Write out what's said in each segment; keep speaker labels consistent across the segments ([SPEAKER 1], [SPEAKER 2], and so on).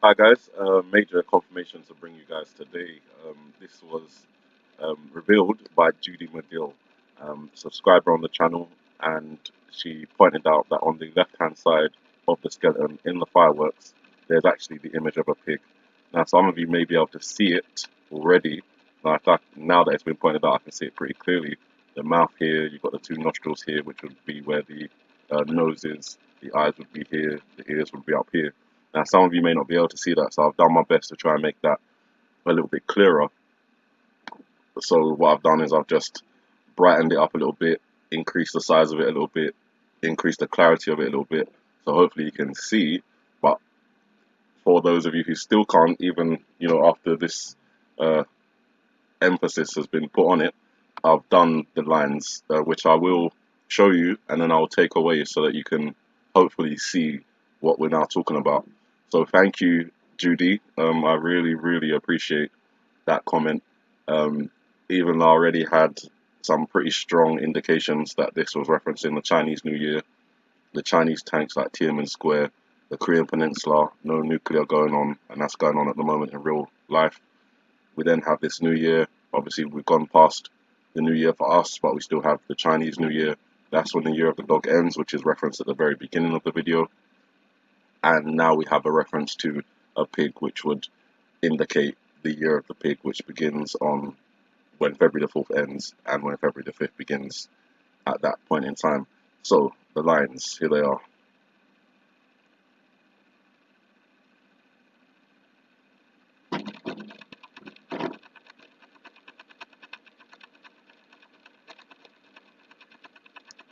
[SPEAKER 1] Hi guys, major confirmation to bring you guys today. This was revealed by Judy McGill, subscriber on the channel, and she pointed out that on the left-hand side of the skeleton in the fireworks, there's actually the image of a pig. Now, some of you may be able to see it already. Now that it's been pointed out, I can see it pretty clearly. The mouth here, you've got the two nostrils here, which would be where the nose is. The eyes would be here. The ears would be up here. Now, some of you may not be able to see that, so I've done my best to try and make that a little bit clearer. So what I've done is I've just brightened it up a little bit, increased the size of it a little bit, increased the clarity of it a little bit. So hopefully you can see. But for those of you who still can't, even after this uh, emphasis has been put on it, I've done the lines, which I will show you, and then I'll take away so that you can hopefully see what we're now talking about. So thank you, Judy. I really, really appreciate that comment. Even though I already had some pretty strong indications that this was referencing the Chinese New Year, the Chinese tanks like Tiananmen Square, the Korean Peninsula, no nuclear going on, and that's going on at the moment in real life. We then have this New Year. Obviously, we've gone past the New Year for us, but we still have the Chinese New Year. That's when the Year of the Dog ends, which is referenced at the very beginning of the video. And now we have a reference to a pig, which would indicate the Year of the Pig, which begins on when February the 4th ends and when February the 5th begins at that point in time. So the lines, here they are.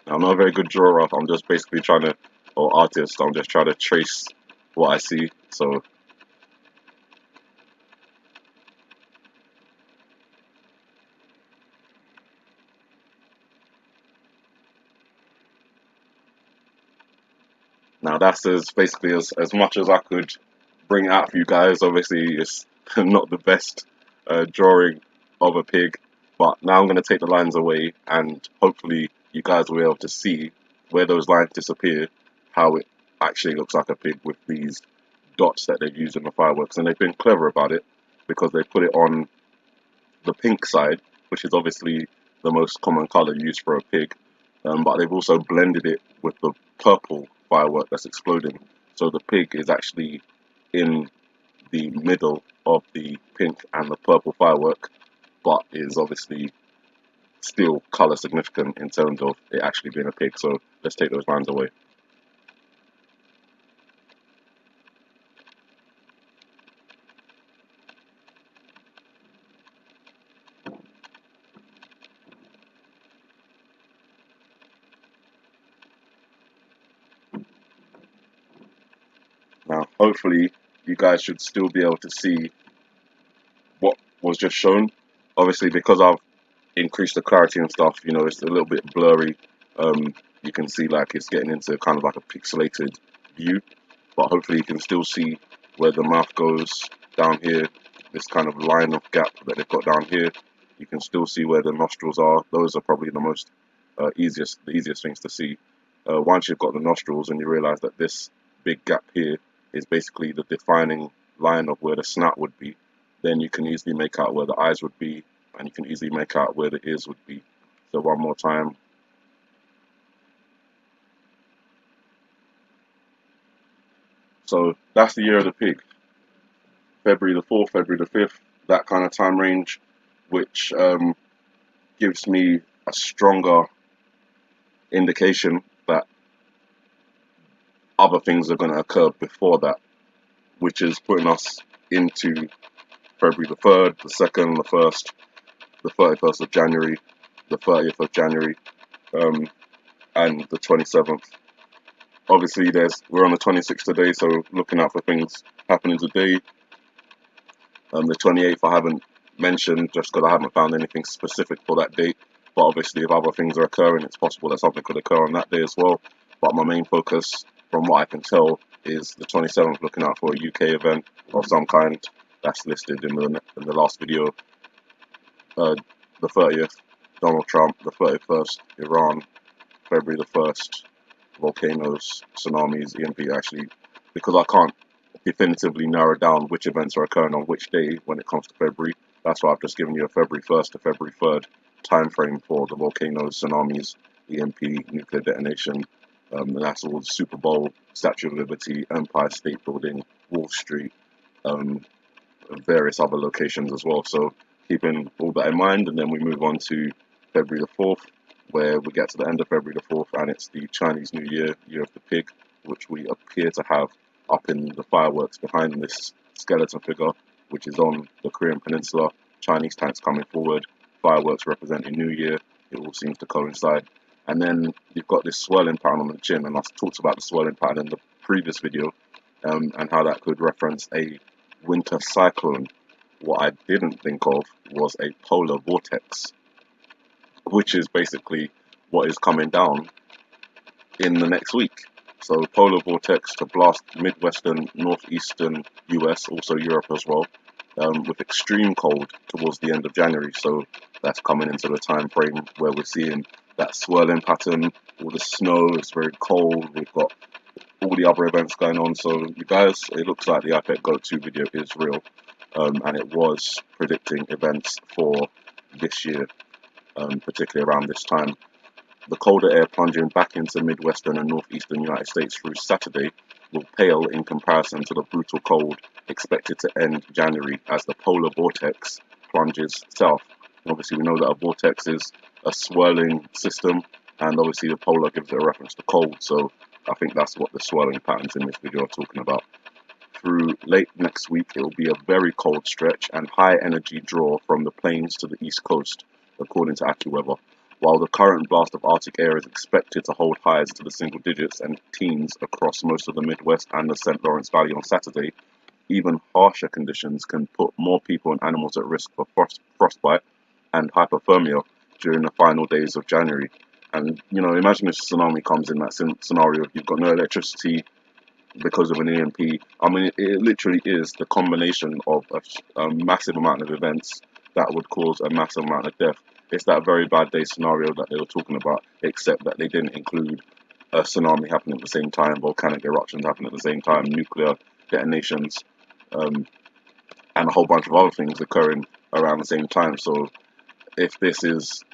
[SPEAKER 1] I'm not a very good drawer. I'm just basically trying to, or artist, I'm just trying to trace what I see. So now that's basically as much as I could bring out for you guys. Obviously, it's not the best drawing of a pig, but now I'm going to take the lines away, and hopefully you guys will be able to see where those lines disappear, how it actually looks like a pig with these dots that they've used in the fireworks. And they've been clever about it because they put it on the pink side, which is obviously the most common color used for a pig, but they've also blended it with the purple firework that's exploding. So the pig is actually in the middle of the pink and the purple firework, but is obviously still color significant in terms of it actually being a pig. So let's take those lines away. Now, hopefully, you guys should still be able to see what was just shown. Obviously, because I've increased the clarity and stuff, it's a little bit blurry. You can see like it's getting into kind of like a pixelated view, but hopefully you can still see where the mouth goes down here, this kind of line of gap that they've got down here. You can still see where the nostrils are. Those are probably the most easiest things to see. Once you've got the nostrils and you realize that this big gap here is basically the defining line of where the snout would be, then you can easily make out where the eyes would be, and you can easily make out where the ears would be. So one more time. So that's the Year of the Pig. February the 4th, February the 5th, that kind of time range, which gives me a stronger indication that other things are going to occur before that, which is putting us into February the 3rd, the 2nd, the 1st, the 31st of January, the 30th of January, and the 27th. Obviously, we're on the 26th today, so looking out for things happening today. The 28th I haven't mentioned just because I haven't found anything specific for that date. But obviously, if other things are occurring, it's possible that something could occur on that day as well. But my main focus, from what I can tell, is the 27th, looking out for a UK event of some kind. That's listed in the last video. The 30th, Donald Trump. The 31st, Iran. February the 1st, volcanoes, tsunamis, EMP. Actually, because I can't definitively narrow down which events are occurring on which day when it comes to February. That's why I've just given you a February 1st to February 3rd time frame for the volcanoes, tsunamis, EMP, nuclear detonation, and that's all Super Bowl, Statue of Liberty, Empire State Building, Wall Street, um, various other locations as well. So keeping all that in mind, and then we move on to February the 4th, where we get to the end of February the 4th, and it's the Chinese New Year, Year of the Pig, which we appear to have up in the fireworks behind this skeleton figure, which is on the Korean Peninsula. Chinese tanks coming forward, fireworks representing New Year. It all seems to coincide. And then you've got this swirling pattern on the chin, and I talked about the swirling pattern in the previous video, and how that could reference a winter cyclone. What I didn't think of was a polar vortex, which is basically what is coming down in the next week. So polar vortex to blast midwestern, northeastern US, also Europe as well, with extreme cold towards the end of January. So that's coming into the time frame where we're seeing that swirling pattern, all the snow, it's very cold, we've got all the other events going on. So you guys, it looks like the IPEC Go 2 video is real, and it was predicting events for this year, particularly around this time. The colder air plunging back into midwestern and northeastern United States through Saturday will pale in comparison to the brutal cold expected to end January as the polar vortex plunges south. Obviously, we know that a vortex is a swirling system, and obviously the polar gives it a reference to cold, so I think that's what the swirling patterns in this video are talking about. Through late next week, it will be a very cold stretch and high energy draw from the plains to the east coast, according to AccuWeather. While the current blast of Arctic air is expected to hold highs to the single digits and teens across most of the Midwest and the St. Lawrence Valley on Saturday, even harsher conditions can put more people and animals at risk for frostbite and hypothermia during the final days of January. And, you know, imagine if tsunami comes in that scenario. You've got no electricity because of an EMP. I mean, it literally is the combination of a massive amount of events that would cause a massive amount of death. It's that very bad day scenario that they were talking about, except that they didn't include a tsunami happening at the same time, volcanic eruptions happening at the same time, nuclear detonations, and a whole bunch of other things occurring around the same time. So if this is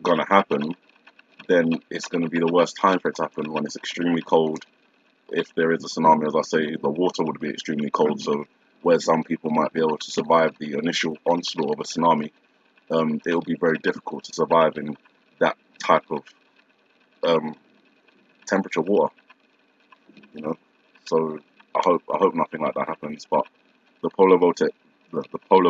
[SPEAKER 1] going to happen, then it's going to be the worst time for it to happen, when it's extremely cold. If there is a tsunami, as I say, the water would be extremely cold, so where some people might be able to survive the initial onslaught of a tsunami, it will be very difficult to survive in that type of temperature water, you know. So I hope nothing like that happens. But the polar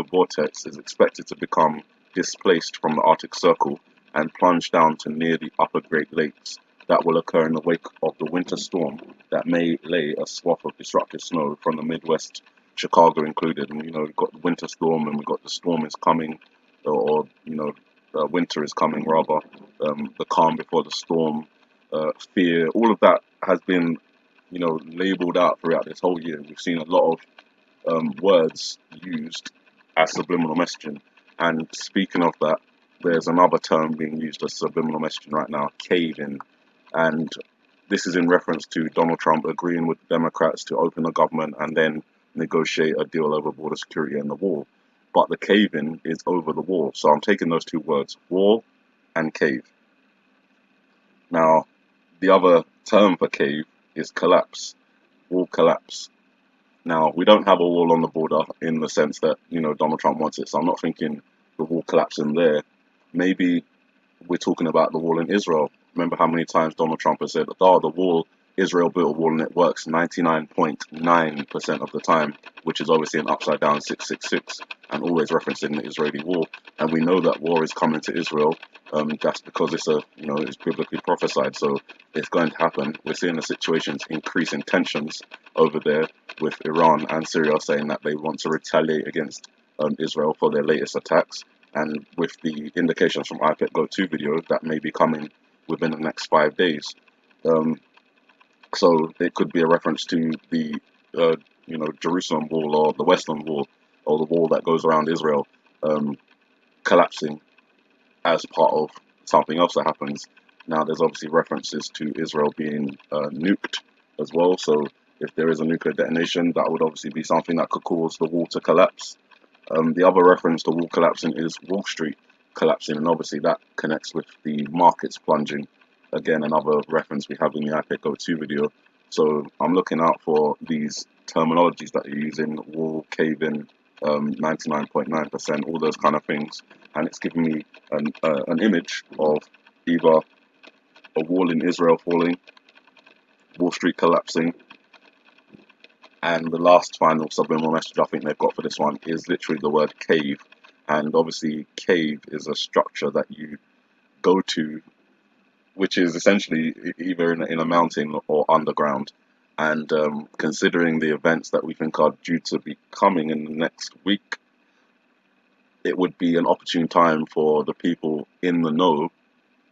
[SPEAKER 1] vortex is expected to become displaced from the Arctic Circle and plunge down to near the upper Great Lakes. That will occur in the wake of the winter storm that may lay a swath of disruptive snow from the Midwest, Chicago included. And, you know, we've got the winter storm, and we've got the storm is coming, or you know, winter is coming rather. The calm before the storm, fear, all of that has been, you know, labeled out throughout this whole year. We've seen a lot of words used as subliminal messaging. And speaking of that, there's another term being used as subliminal messaging right now, cave-in. And this is in reference to Donald Trump agreeing with the Democrats to open the government and then negotiate a deal over border security and the wall. But the cave-in is over the wall. So I'm taking those two words, wall and cave. Now, the other term for cave is collapse, wall collapse. Now, we don't have a wall on the border in the sense that, you know, Donald Trump wants it. So I'm not thinking the wall collapsing there. Maybe we're talking about the wall in Israel. Remember how many times Donald Trump has said, oh, the wall, Israel built a wall and it works 99.9% of the time, which is obviously an upside down 666, and always referencing the Israeli war. And we know that war is coming to Israel. That's because it's biblically prophesied, so it's going to happen. We're seeing the situations increase in tensions over there with Iran and Syria saying that they want to retaliate against Israel for their latest attacks. And with the indications from IPEC Go 2 video, that may be coming within the next 5 days. So it could be a reference to the Jerusalem wall, or the Western wall, or the wall that goes around Israel collapsing as part of something else that happens. Now there's obviously references to Israel being nuked as well, so if there is a nuclear detonation, that would obviously be something that could cause the wall to collapse. The other reference to wall collapsing is Wall Street collapsing, and obviously that connects with the markets plunging. Again, another reference we have in the iPad Go 2 video. So I'm looking out for these terminologies that you're using: wall, cave-in, 99.9%, all those kind of things, and it's giving me an image of either a wall in Israel falling, Wall Street collapsing, and the last final subliminal message I think they've got for this one is literally the word cave. And obviously cave is a structure that you go to, which is essentially either in a mountain or underground. And considering the events that we think are due to be coming in the next week, it would be an opportune time for the people in the know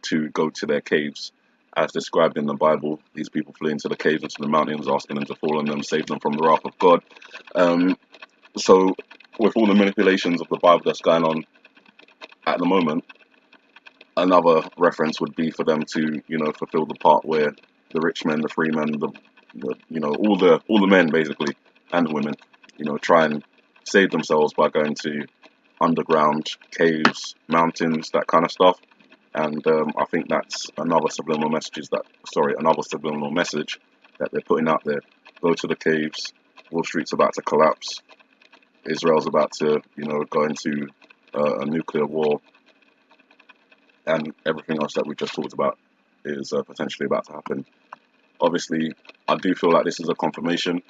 [SPEAKER 1] to go to their caves. As described in the Bible, these people flee into the caves, into the mountains, asking them to fall on them, save them from the wrath of God. So with all the manipulations of the Bible that's going on at the moment, another reference would be for them to, fulfill the part where the rich men, the free men, all the men basically, and the women, try and save themselves by going to underground caves, mountains, that kind of stuff. And I think that's another subliminal message that they're putting out there. Go to the caves. Wall Street's about to collapse. Israel's about to, go into a nuclear war, and everything else that we just talked about is potentially about to happen. Obviously, I do feel like this is a confirmation.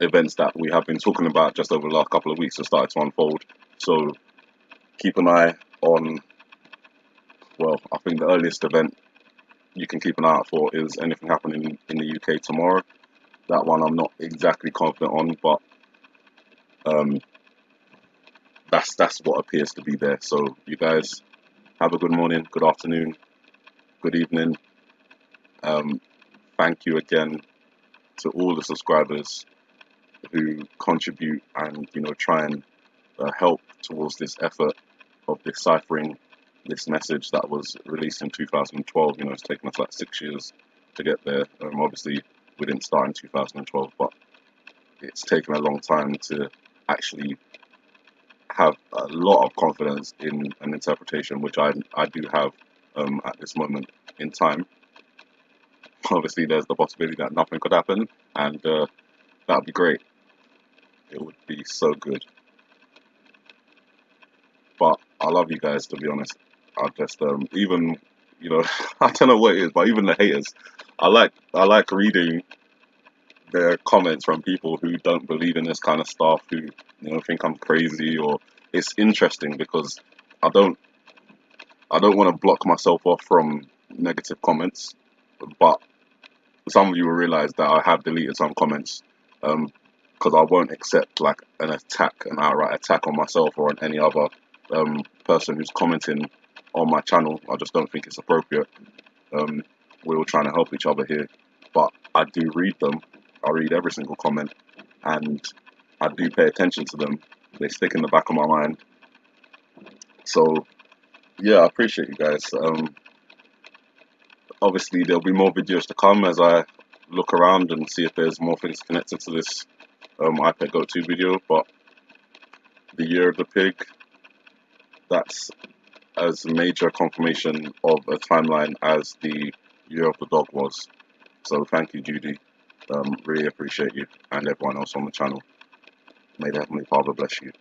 [SPEAKER 1] Events that we have been talking about just over the last couple of weeks have started to unfold. So keep an eye on, well, I think the earliest event you can keep an eye out for is anything happening in the UK tomorrow. That one I'm not exactly confident on, but that's what appears to be there. So you guys have a good morning, good afternoon, good evening. Thank you again to all the subscribers who contribute and try and help towards this effort of deciphering this message that was released in 2012. It's taken us like 6 years to get there. Obviously, we didn't start in 2012, but it's taken a long time to actually have a lot of confidence in an interpretation, which I do have at this moment in time. Obviously, there's the possibility that nothing could happen, and that would be great. It would be so good. But I love you guys, to be honest. I just even I don't know what it is, but even the haters, I like reading their comments from people who don't believe in this kind of stuff, who think I'm crazy, or it's interesting because I don't want to block myself off from negative comments, but some of you will realize that I have deleted some comments because I won't accept like an outright attack on myself or on any other person who's commenting on my channel. I just don't think it's appropriate. We're all trying to help each other here, but I do read them. I read every single comment, and I do pay attention to them. They stick in the back of my mind. So yeah, I appreciate you guys. Obviously there'll be more videos to come as I look around and see if there's more things connected to this iPad Go 2 video. But the year of the pig, that's as major confirmation of a timeline as the year of the dog was. So thank you, Judy. Really appreciate you, and everyone else on the channel. May the Heavenly Father bless you.